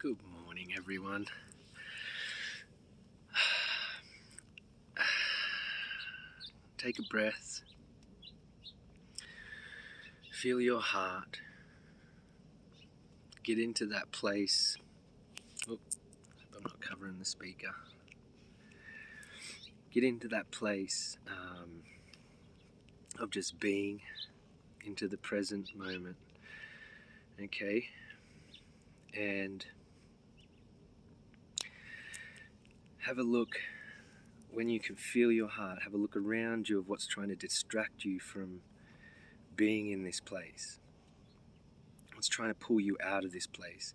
Good morning, everyone. Take a breath. Feel your heart. Get into that place. Oh, I'm not covering the speaker. Get into that place of just being, into the present moment. Okay? And have a look. When you can feel your heart, have a look around you of what's trying to distract you from being in this place. What's trying to pull you out of this place.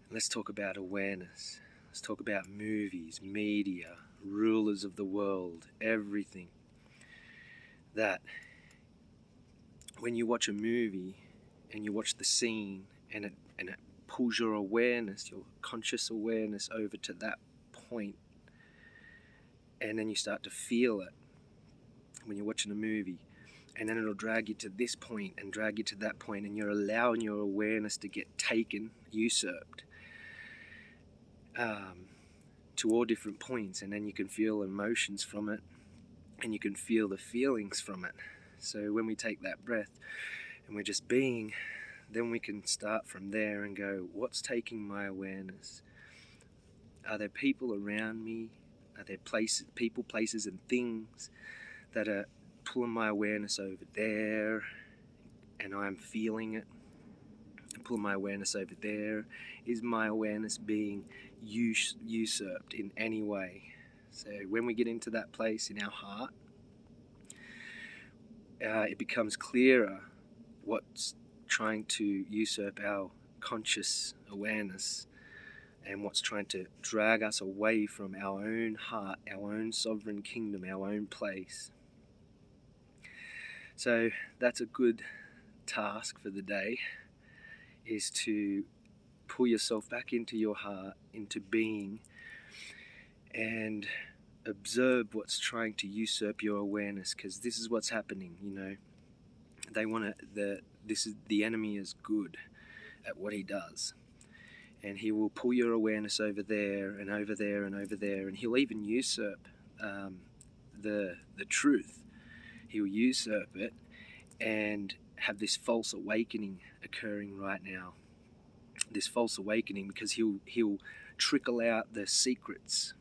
Let's talk about awareness. Let's talk about movies, media, rulers of the world, everything. That when you watch a movie and you watch the scene and it pulls your awareness, your conscious awareness over to that point, and then you start to feel it when you're watching a movie, and then it'll drag you to this point and drag you to that point, and you're allowing your awareness to get taken, usurped, to all different points, and then you can feel emotions from it, and you can feel the feelings from it. So when we take that breath and we're just being, then we can start from there and go, what's taking my awareness? Are there people around me? Are there places, people, places and things that are pulling my awareness over there, and I'm feeling it? And pulling my awareness over there. Is my awareness being usurped in any way? So when we get into that place in our heart, it becomes clearer what's trying to usurp our conscious awareness and what's trying to drag us away from our own heart, our own sovereign kingdom, our own place. So that's a good task for the day, is to pull yourself back into your heart, into being, and observe what's trying to usurp your awareness, because this is what's happening. They want to. The enemy is good at what he does, and he will pull your awareness over there and over there and over there, and he'll even usurp the truth. He'll usurp it and have this false awakening occurring right now. This false awakening, because he'll trickle out the secrets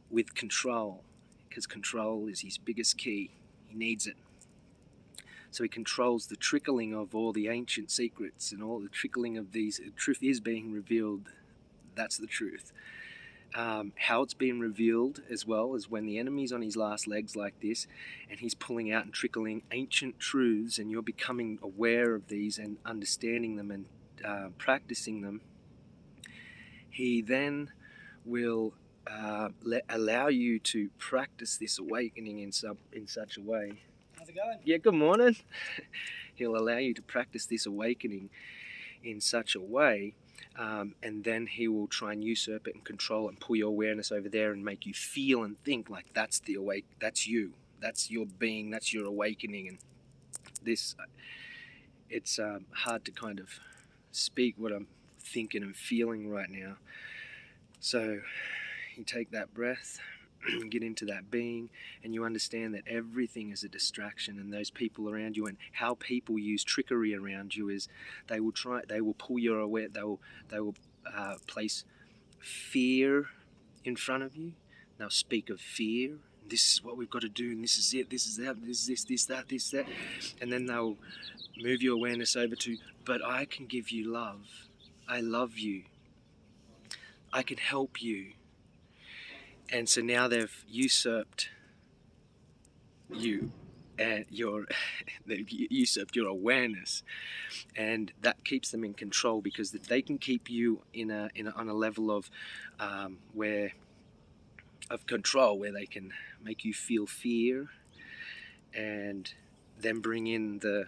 with control, because control is his biggest key. He needs it. So he controls the trickling of all the ancient secrets and all the trickling of these. Truth is being revealed. That's the truth. How it's being revealed as well is when the enemy's on his last legs like this, and he's pulling out and trickling ancient truths, and you're becoming aware of these and understanding them and practicing them. He then will allow you to practice this awakening in such a way. How's it going? Yeah, good morning. He'll allow you to practice this awakening in such a way, and then he will try and usurp it and control it and pull your awareness over there and make you feel and think like that's you, that's your being, that's your awakening. And this, it's hard to kind of speak what I'm thinking and feeling right now. So you take that breath, get into that being, and you understand that everything is a distraction, and those people around you, and how people use trickery around you is they will pull your aware, they will place fear in front of you. They'll speak of fear. This is what we've got to do, and this is it, this is that, this, that, and then they'll move your awareness over to, but I can give you love. I love you. I can help you. And so now they've usurped you, and they've usurped your awareness, and that keeps them in control, because they can keep you on a level of control, where they can make you feel fear, and then bring in the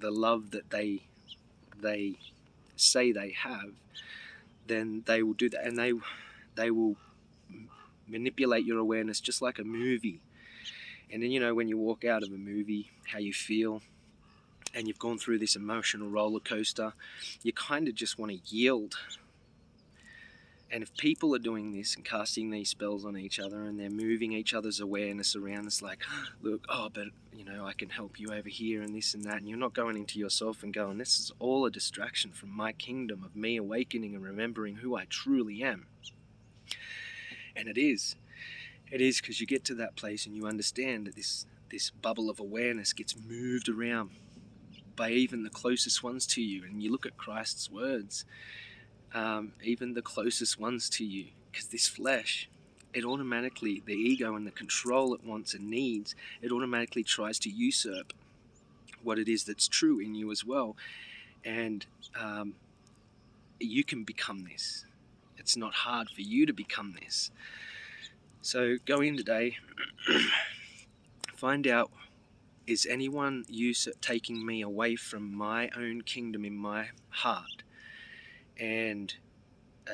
love that they say they have. Then they will do that, and they will manipulate your awareness just like a movie. And then when you walk out of a movie, how you feel, and you've gone through this emotional roller coaster, you kind of just want to yield. And if people are doing this and casting these spells on each other and they're moving each other's awareness around, it's like, look, oh, but I can help you over here and this and that, and you're not going into yourself and going, this is all a distraction from my kingdom of me awakening and remembering who I truly am. And it is because you get to that place and you understand that this bubble of awareness gets moved around by even the closest ones to you. And you look at Christ's words, even the closest ones to you, because this flesh, it automatically, the ego and the control it wants and needs, it automatically tries to usurp what it is that's true in you as well. And you can become this. It's not hard for you to become this. So go in today, find out, is anyone taking me away from my own kingdom in my heart and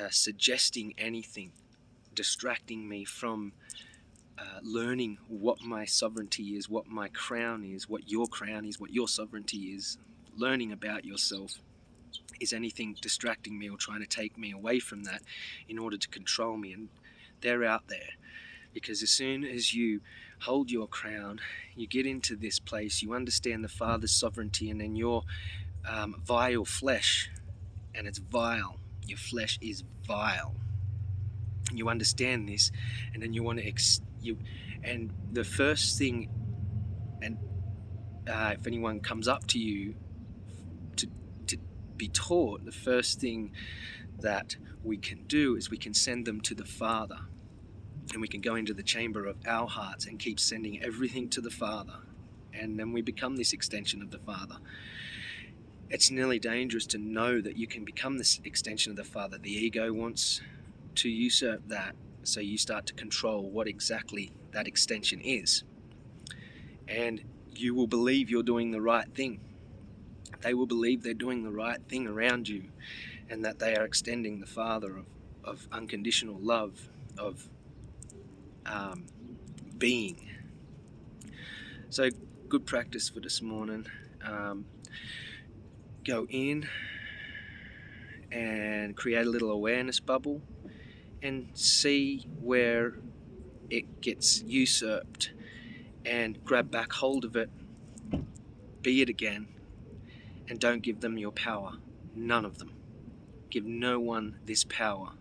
suggesting anything, distracting me from learning what my sovereignty is, what my crown is, what your crown is, what your sovereignty is, learning about yourself. Is anything distracting me or trying to take me away from that in order to control me? And they're out there. Because as soon as you hold your crown, you get into this place, you understand the Father's sovereignty, and then your vile flesh, and it's vile, your flesh is vile. You understand this, and then you want to, and the first thing, and if anyone comes up to you to be taught, the first thing that we can do is we can send them to the Father. And we can go into the chamber of our hearts and keep sending everything to the Father. And then we become this extension of the Father. It's nearly dangerous to know that you can become this extension of the Father. The ego wants to usurp that, so you start to control what exactly that extension is. And you will believe you're doing the right thing. They will believe they're doing the right thing around you, and that they are extending the Father of unconditional love, of being. So good practice for this morning. Go in and create a little awareness bubble and see where it gets usurped, and grab back hold of it, be it again, and don't give them your power. None of them. Give no one this power.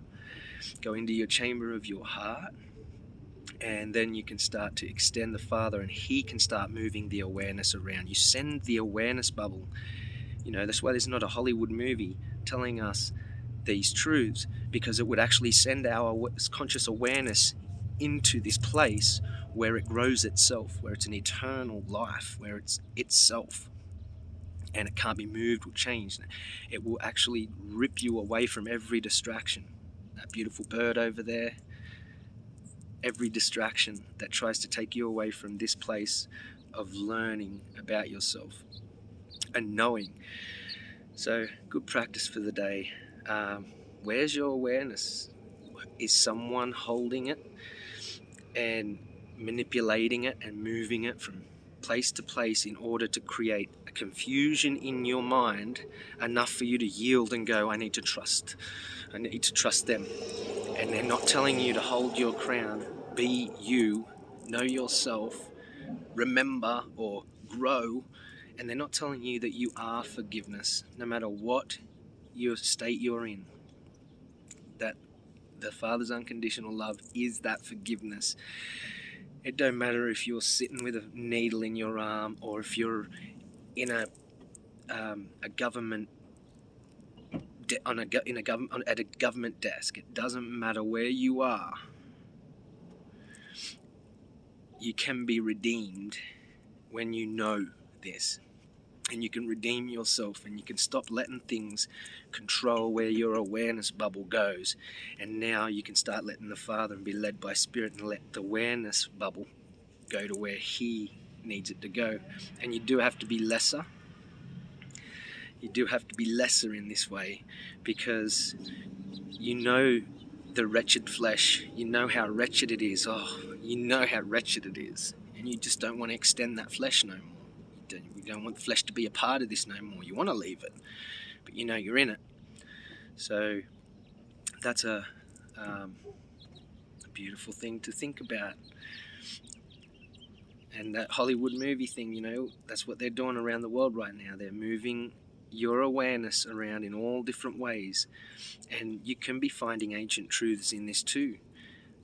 Go into your chamber of your heart, and then you can start to extend the Father, and He can start moving the awareness around. You send the awareness bubble. That's why there's not a Hollywood movie telling us these truths, because it would actually send our conscious awareness into this place where it grows itself, where it's an eternal life, where it's itself, and it can't be moved or changed. It will actually rip you away from every distraction. That beautiful bird over there, every distraction that tries to take you away from this place of learning about yourself and knowing. So good practice for the day. Where's your awareness? Is someone holding it and manipulating it and moving it from place to place in order to create a confusion in your mind enough for you to yield and go, I need to trust them? And they're not telling you to hold your crown, be you, know yourself, remember or grow. And they're not telling you that you are forgiveness, no matter what your state you're in. That the Father's unconditional love is that forgiveness. It don't matter if you're sitting with a needle in your arm, or if you're in a government at a government desk. It doesn't matter where you are. You can be redeemed when you know this. And you can redeem yourself, and you can stop letting things control where your awareness bubble goes. And now you can start letting the Father and be led by Spirit, and let the awareness bubble go to where He needs it to go. And you do have to be lesser. You do have to be lesser in this way, because you know the wretched flesh. You know how wretched it is. Oh, you know how wretched it is. And you just don't want to extend that flesh no more. You don't want the flesh to be a part of this no more. You want to leave it, but you know you're in it. So that's a beautiful thing to think about. And that Hollywood movie thing, you know, that's what they're doing around the world right now. They're moving your awareness around in all different ways. And you can be finding ancient truths in this too.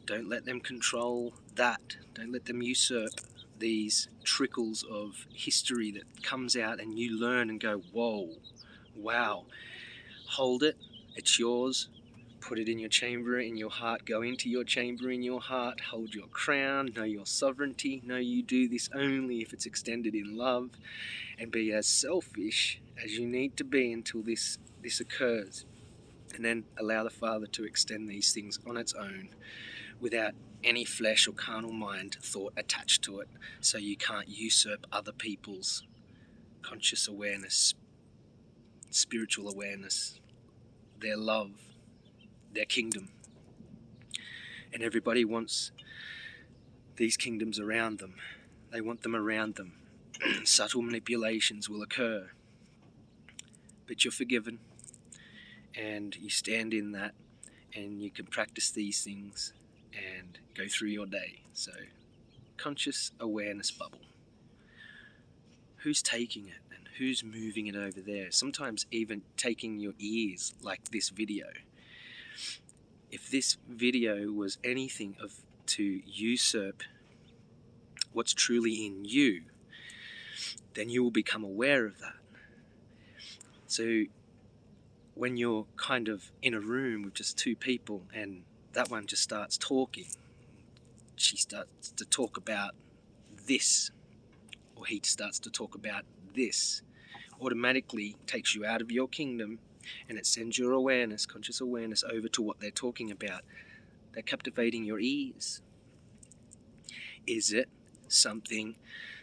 Don't let them control that. Don't let them usurp these trickles of history that comes out and you learn and go, whoa, wow. Hold it. It's yours. Put it in your chamber, in your heart. Go into your chamber in your heart. Hold your crown. Know your sovereignty. Know you do this only if it's extended in love. And be as selfish as you need to be until this occurs. And then allow the Father to extend these things on its own without any flesh or carnal mind thought attached to it. So you can't usurp other people's conscious awareness, spiritual awareness, their love, their kingdom. And everybody wants these kingdoms around them. They want them around them. Subtle manipulations will occur. But you're forgiven. And you stand in that. And you can practice these things and go through your day. So, conscious awareness bubble. Who's taking it? And who's moving it over there? Sometimes even taking your ears, like this video. If this video was anything to usurp what's truly in you, then you will become aware of that. So when you're kind of in a room with just two people and that one just starts talking, she starts to talk about this, or he starts to talk about this, automatically takes you out of your kingdom. And it sends your awareness, conscious awareness, over to what they're talking about. They're captivating your ears. Is it something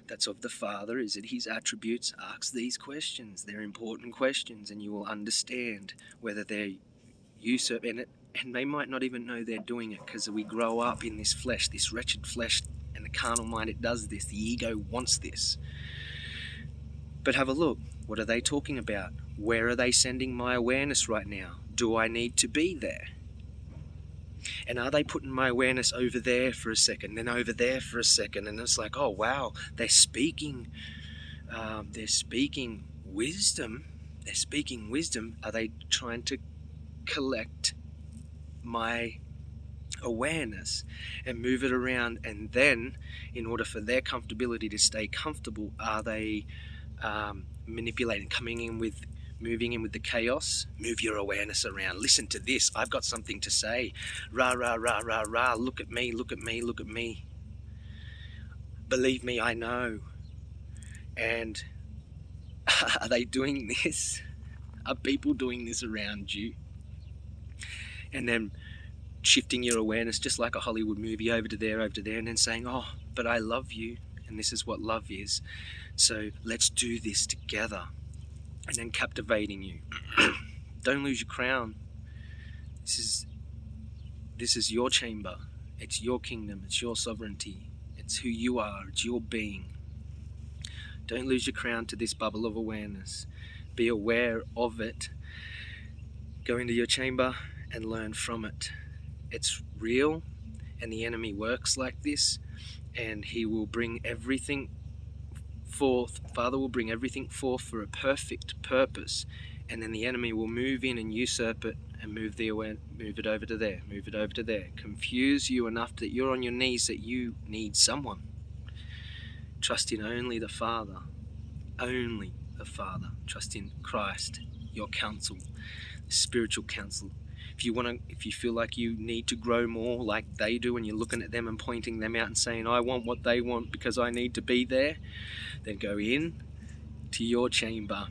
that's of the Father? Is it his attributes? Ask these questions. They're important questions, and you will understand whether they're usurping it. And they might not even know they're doing it, because we grow up in this flesh, this wretched flesh, and the carnal mind, it does this. The ego wants this. But have a look. What are they talking about? Where are they sending my awareness right now? Do I need to be there? And are they putting my awareness over there for a second, then over there for a second? And it's like, oh wow, they're speaking wisdom. They're speaking wisdom. Are they trying to collect my awareness and move it around? And then, in order for their comfortability to stay comfortable, are they manipulating, moving in with the chaos? Move your awareness around. Listen to this. I've got something to say. Rah, rah, rah, rah, rah. Look at me, look at me, look at me. Believe me, I know. And are they doing this? Are people doing this around you? And then shifting your awareness, just like a Hollywood movie, over to there, and then saying, oh, but I love you, and this is what love is. So let's do this together. And then captivating you. Don't lose your crown. This is your chamber. It's your kingdom. It's your sovereignty. It's who you are. It's your being. Don't lose your crown to this bubble of awareness. Be aware of it. Go into your chamber and learn from it. It's real, and the enemy works like this, and he will bring everything forth. Father will bring everything forth for a perfect purpose, and then the enemy will move in and usurp it and move it over to there, move it over to there, confuse you enough that you're on your knees, that you need someone. Trust in only the Father, only the Father. Trust in Christ, your counsel, spiritual counsel. If you feel like you need to grow more like they do, and you're looking at them and pointing them out and saying, I want what they want because I need to be there, then go in to your chamber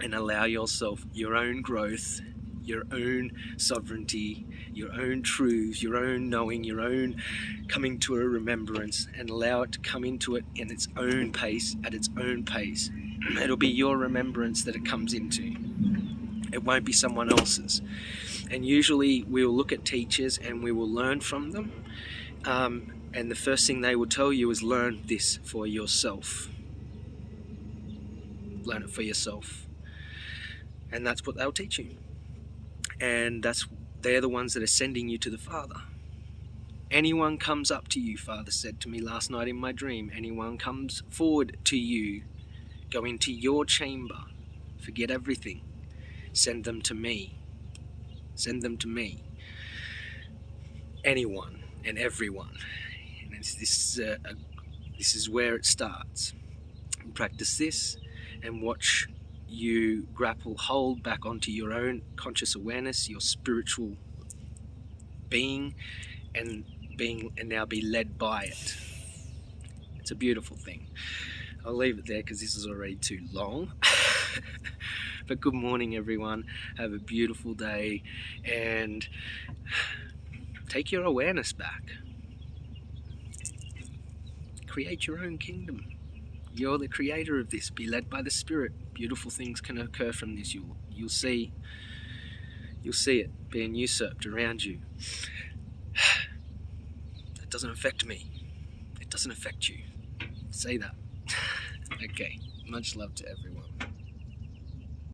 and allow yourself your own growth, your own sovereignty, your own truths, your own knowing, your own coming to a remembrance, and allow it to come into it in its own pace, at its own pace. It'll be your remembrance that it comes into. It won't be someone else's. And usually we'll look at teachers and we will learn from them. And the first thing they will tell you is learn this for yourself. learn it for yourself. And that's what they'll teach you. And they're the ones that are sending you to the Father. Anyone comes up to you, Father said to me last night in my dream, anyone comes forward to you, go into your chamber, forget everything, send them to me. Send them to me. Anyone and everyone. And this is where it starts. Practice this and watch you grapple, hold back onto your own conscious awareness, your spiritual being, and now be led by it. It's a beautiful thing. I'll leave it there because this is already too long. But good morning, everyone. Have a beautiful day and take your awareness back. Create your own kingdom. You're the creator of this. Be led by the Spirit. Beautiful things can occur from this. You'll see it being usurped around you. That doesn't affect me. It doesn't affect you. Say that. Okay. Much love to everyone.